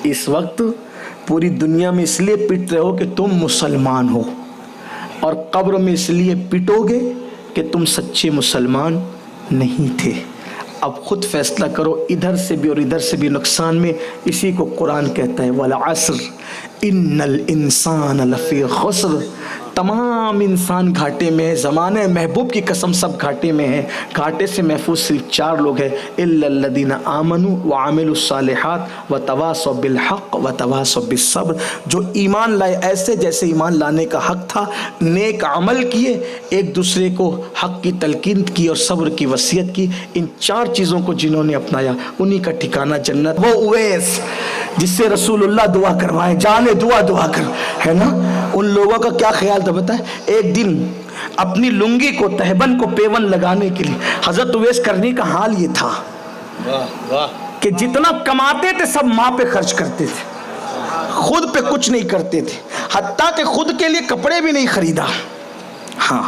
اس وقت پوری دنیا میں اس لیے پٹ رہے ہو کہ تم مسلمان ہو، اور قبر میں اس لیے پٹو گے کہ تم سچے مسلمان نہیں تھے۔ اب خود فیصلہ کرو، ادھر سے بھی اور ادھر سے بھی نقصان میں۔ اسی کو قرآن کہتا ہے والعصر ان الانسان لفی خسر، تمام انسان گھاٹے میں ہے۔ زمانہ محبوب کی قسم سب گھاٹے میں ہیں۔ گھاٹے سے محفوظ صرف 4 لوگ ہیں، الا الذین آمنوا وعملوا الصالحات وتواصوا بالحق وتواصوا بالصبر۔ جو ایمان لائے ایسے جیسے ایمان لانے کا حق تھا، نیک عمل کیے، ایک دوسرے کو حق کی تلقین کی اور صبر کی وصیت کی۔ ان 4 چیزوں کو جنہوں نے اپنایا انہی کا ٹھکانہ جنت۔ وہ اویس جس سے رسول اللہ دعا کروائے، جانے دعا کر، ہے نا، ان لوگوں کا کیا خیال تھا بتائیں؟ ایک دن اپنی لنگی کو، تہبند کو پیون لگانے کے لیے حضرت اویس کرنی کا حال یہ تھا کہ جتنا کماتے تھے سب ماں پہ خرچ کرتے تھے، خود پہ کچھ نہیں کرتے تھے، حتیٰ کہ خود کے لیے کپڑے بھی نہیں خریدا۔ ہاں،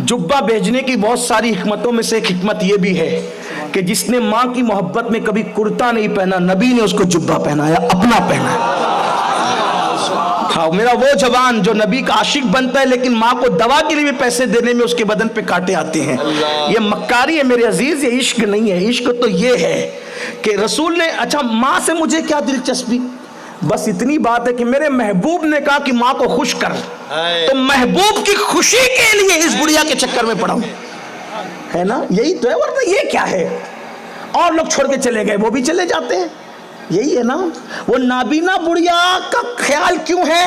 جبہ بھیجنے کی بہت ساری حکمتوں میں سے ایک حکمت یہ بھی ہے کہ جس نے ماں کی محبت میں کبھی کرتا نہیں پہنا، نبی نے اس کو جبہ پہنایا، اپنا پہنا۔ ہاں، میرا وہ جوان جو نبی کا عاشق بنتا ہے لیکن ماں کو دوا کے لیے بھی پیسے دینے میں اس کے بدن پہ کانٹے آتے ہیں، یہ مکاری ہے میرے عزیز، یہ عشق نہیں ہے۔ عشق تو یہ ہے کہ رسول نے، اچھا ماں سے مجھے کیا دلچسپی، بس اتنی بات ہے کہ میرے محبوب نے کہا کہ ماں کو خوش کر، تو محبوب کی خوشی کے لیے اس بڑھیا کے چکر میں پڑا ہوں، ہے نا، یہی تو ہے، ورنہ یہ کیا ہے؟ اور لوگ چھوڑ کے چلے گئے، وہ بھی چلے جاتے ہیں، یہی ہے نا۔ وہ نابینا بڑھیا کا خیال کیوں ہے؟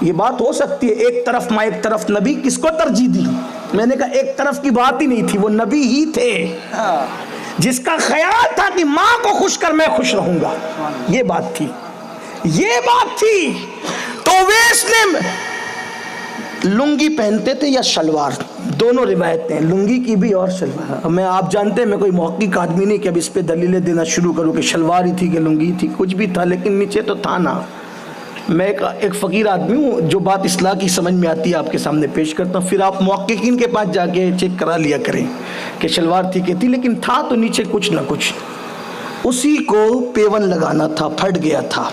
یہ بات ہو سکتی ہے ایک طرف ماں ایک طرف نبی، کس کو ترجیح دی؟ میں نے کہا ایک طرف کی بات ہی نہیں تھی، وہ نبی ہی تھے جس کا خیال تھا کہ ماں کو خوش کر میں خوش رہوں گا، یہ بات تھی، یہ بات تھی۔ تو اویس نے لنگی پہنتے تھے یا شلوار، دونوں روایتیں، لنگی کی بھی اور شلوار۔ میں، آپ جانتے ہیں میں کوئی محقق آدمی نہیں کہ اب اس پہ دلیلیں دینا شروع کروں کہ شلوار ہی تھی کہ لنگی تھی، کچھ بھی تھا لیکن نیچے تو تھا نا۔ میں ایک فقیر آدمی ہوں، جو بات اصلاح کی سمجھ میں آتی ہے آپ کے سامنے پیش کرتا ہوں، پھر آپ محققین کے پاس جا کے چیک کرا لیا کریں کہ شلوار تھی کہ تھی، لیکن تھا تو نیچے کچھ نہ کچھ۔ اسی کو پیون لگانا تھا، پھٹ گیا تھا،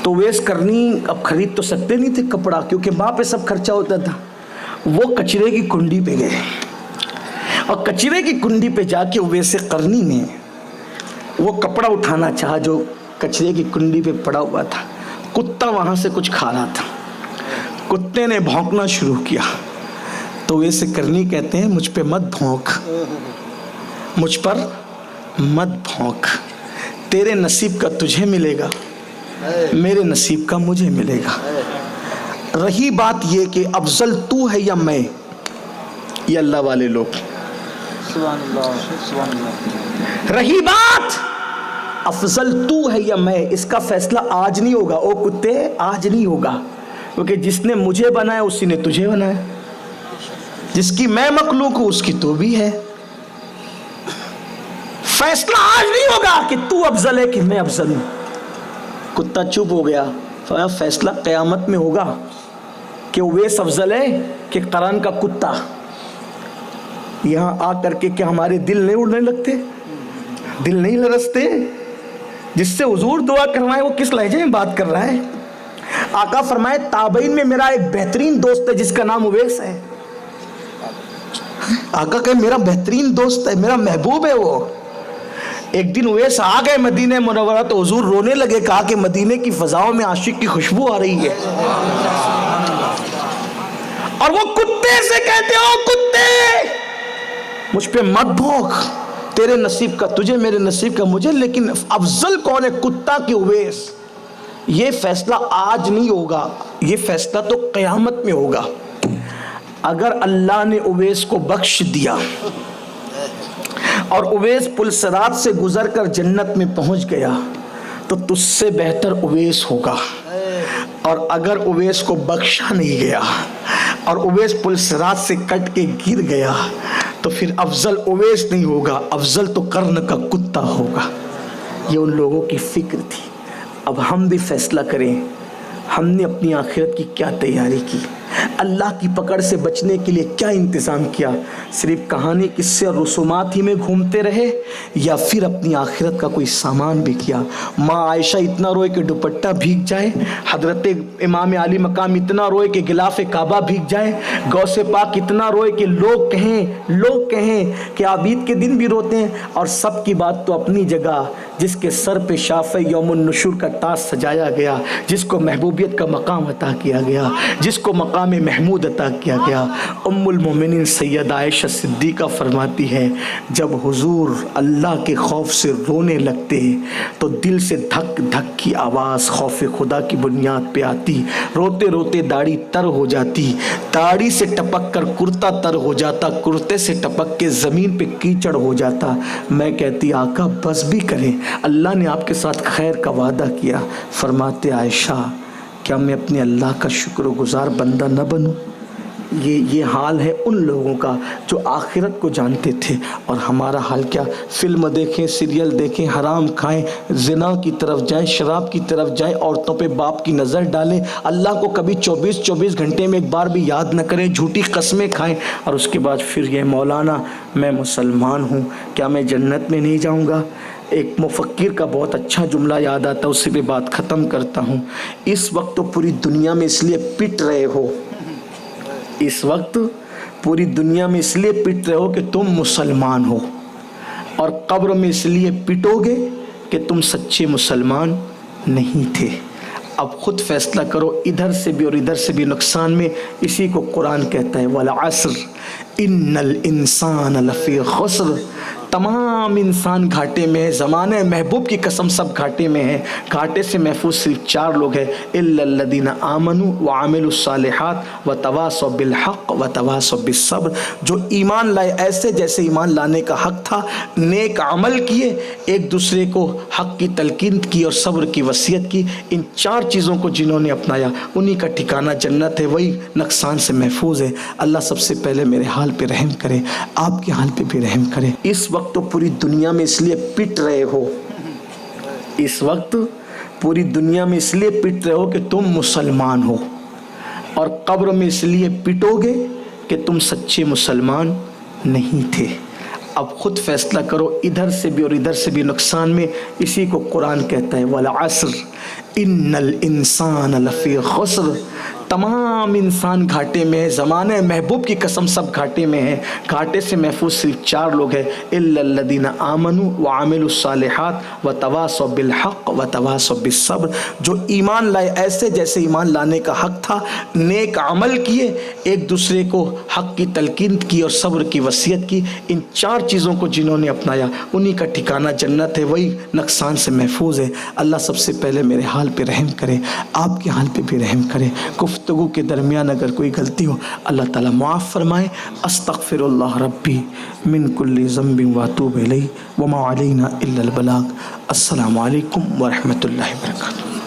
تو اویس کرنی اب خرید تو سکتے نہیں تھے کپڑا، کیونکہ ماں پہ سب خرچہ ہوتا تھا۔ وہ کچرے کی کنڈی پہ گئے، اور کچرے کی کنڈی پہ جا کے اویس کرنی نے وہ کپڑا اٹھانا چاہا جو کچرے کی کنڈی پہ پڑا ہوا تھا۔ کتا وہاں سے کچھ کھا رہا تھا، کتے نے بھونکنا شروع کیا، تو اویس کرنی کہتے ہیں مجھ پہ مت بھونک، مجھ پر مت بھونک، تیرے نصیب کا تجھے ملے گا، میرے نصیب کا مجھے ملے گا۔ رہی بات یہ کہ افضل تو ہے یا میں، یہ اللہ والے لوگ، رہی بات افضل تو ہے یا میں، اس کا فیصلہ آج نہیں ہوگا، او کتے آج نہیں ہوگا، کیونکہ جس نے مجھے بنایا اسی نے تجھے بنایا، جس کی میں مخلوق ہوں اس کی تو بھی ہے۔ فیصلہ آج نہیں ہوگا کہ تو افضل ہے کہ میں افضل ہوں۔ کتا چپ ہو گیا، فیصلہ قیامت میں ہوگا کہ اویس افضل ہے کہ قرن کا کتا۔ یہاں آ کر کے کیا ہمارے دل نہیں اڑنے لگتے، دل نہیں لرزتے؟ جس سے حضور دعا کروائے وہ کس لہجے میں بات کر رہا ہے؟ آقا فرمائے تابعین میں میرا ایک بہترین دوست ہے جس کا نام اویس ہے۔ آقا کہ میرا بہترین دوست ہے، میرا محبوب ہے وہ۔ ایک دن اویس آ گئے مدینہ منورہ تو حضور رونے لگے، کہا کہ مدینے کی فضاؤں میں عاشق کی خوشبو آ رہی ہے، اور وہ کتے سے کہتے ہو کتے مجھ پہ مت بھونک، تیرے نصیب کا تجھے، میرے نصیب کا مجھے، لیکن افضل کون ہے، کتا کی اویس؟ یہ فیصلہ آج نہیں ہوگا، یہ فیصلہ تو قیامت میں ہوگا۔ اگر اللہ نے اویس کو بخش دیا اور اویس پل صراط سے گزر کر جنت میں پہنچ گیا تو تجھ سے بہتر اویس ہوگا، اور اگر اویس کو بخشا نہیں گیا اور اویس پل صراط سے کٹ کے گر گیا تو پھر افضل اویس نہیں ہوگا، افضل تو قرن کا کتا ہوگا۔ یہ ان لوگوں کی فکر تھی۔ اب ہم بھی فیصلہ کریں، ہم نے اپنی آخرت کی کیا تیاری کی۔ اللہ کی پکڑ سے بچنے کے لیے کیا انتظام کیا؟ صرف کہانی قصے اور رسومات ہی میں گھومتے رہے یا پھر اپنی آخرت کا کوئی سامان بھی کیا؟ ماں عائشہ اتنا روئے کہ دوپٹہ بھیگ جائے، حضرت امام علی مقام اتنا روئے کہ غلاف کعبہ بھیگ جائے، غوث پاک اتنا روئے کہ لوگ کہیں کہ عابد کے دن بھی روتے ہیں، اور سب کی بات تو اپنی جگہ، جس کے سر پہ شافع یوم النشور کا تاج سجایا گیا، جس کو محبوبیت کا مقام عطا کیا گیا، جس کو مقام محمود عطا کیا گیا، ام المومنین سیدہ عائشہ صدیقہ فرماتی ہے جب حضور اللہ کے خوف سے رونے لگتے تو دل سے دھک دھک کی آواز خوف خدا کی بنیاد پہ آتی، روتے روتے داڑھی تر ہو جاتی، داڑھی سے ٹپک کر کرتا تر ہو جاتا، کرتے سے ٹپک کے زمین پہ کیچڑ ہو جاتا، میں کہتی آقا بس بھی کریں، اللہ نے آپ کے ساتھ خیر کا وعدہ کیا۔ فرماتے عائشہ کیا میں اپنے اللہ کا شکر گزار بندہ نہ بنوں؟ یہ حال ہے ان لوگوں کا جو آخرت کو جانتے تھے، اور ہمارا حال کیا؟ فلم دیکھیں، سیریل دیکھیں، حرام کھائیں، زنا کی طرف جائیں، شراب کی طرف جائیں، عورتوں پہ باپ کی نظر ڈالیں، اللہ کو کبھی 24 گھنٹے میں ایک بار بھی یاد نہ کریں، جھوٹی قسمیں کھائیں، اور اس کے بعد پھر یہ مولانا میں مسلمان ہوں، کیا میں جنت میں نہیں جاؤں گا؟ ایک مفکر کا بہت اچھا جملہ یاد آتا ہے، اسی پہ بات ختم کرتا ہوں۔ اس وقت تو پوری دنیا میں اس لیے پٹ رہے ہو، اس وقت پوری دنیا میں اس لیے پٹ رہے ہو کہ تم مسلمان ہو، اور قبر میں اس لیے پٹو گے کہ تم سچے مسلمان نہیں تھے۔ اب خود فیصلہ کرو، ادھر سے بھی اور ادھر سے بھی نقصان میں۔ اسی کو قرآن کہتا ہے والعصر ان الانسان لفی خسر، تمام انسان گھاٹے میں ہے، زمانہ محبوب کی قسم سب گھاٹے میں ہیں۔ گھاٹے سے محفوظ صرف 4 لوگ ہیں، الا الذین آمنوا وعملوا الصالحات وتواصوا بالحق وتواصوا بالصبر، جو ایمان لائے ایسے جیسے ایمان لانے کا حق تھا، نیک عمل کیے، ایک دوسرے کو حق کی تلقین کی اور صبر کی وصیت کی۔ ان 4 چیزوں کو جنہوں نے اپنایا انہی کا ٹھکانہ جنت ہے، وہی نقصان سے محفوظ ہے۔ اللہ سب سے پہلے میرے حال پہ رحم کرے، آپ کے حال پہ بھی رحم کرے۔ اس وقت تو پوری دنیا میں اس لیے پٹ رہے ہو، اس وقت پوری دنیا میں اس لیے پٹ رہے ہو کہ تم مسلمان ہو، اور قبر میں اس لیے پٹو گے کہ تم سچے مسلمان نہیں تھے۔ اب خود فیصلہ کرو، ادھر سے بھی اور ادھر سے بھی نقصان میں۔ اسی کو قرآن کہتا ہے والعصر ان الانسان لفی خسر، تمام انسان گھاٹے میں ہے، زمانہ محبوب کی قسم سب گھاٹے میں ہیں۔ گھاٹے سے محفوظ صرف 4 لوگ ہیں، الا الذین آمنوا وعملوا الصالحات وتواصوا بالحق وتواصوا بالصبر، جو ایمان لائے ایسے جیسے ایمان لانے کا حق تھا، نیک عمل کیے، ایک دوسرے کو حق کی تلقین کی اور صبر کی وصیت کی۔ ان 4 چیزوں کو جنہوں نے اپنایا انہی کا ٹھکانہ جنت ہے، وہی نقصان سے محفوظ ہے۔ اللہ سب سے پہلے میرے حال پہ رحم کرے، آپ کے حال پہ بھی رحم کرے۔ گفتگو کے درمیان اگر کوئی غلطی ہو اللہ تعالیٰ معاف فرمائے۔ استغفر اللہ ربی من کل ذنب واتوب الیہ وما علینا الا البلاغ۔ السلام علیکم ورحمۃ اللہ وبرکاتہ۔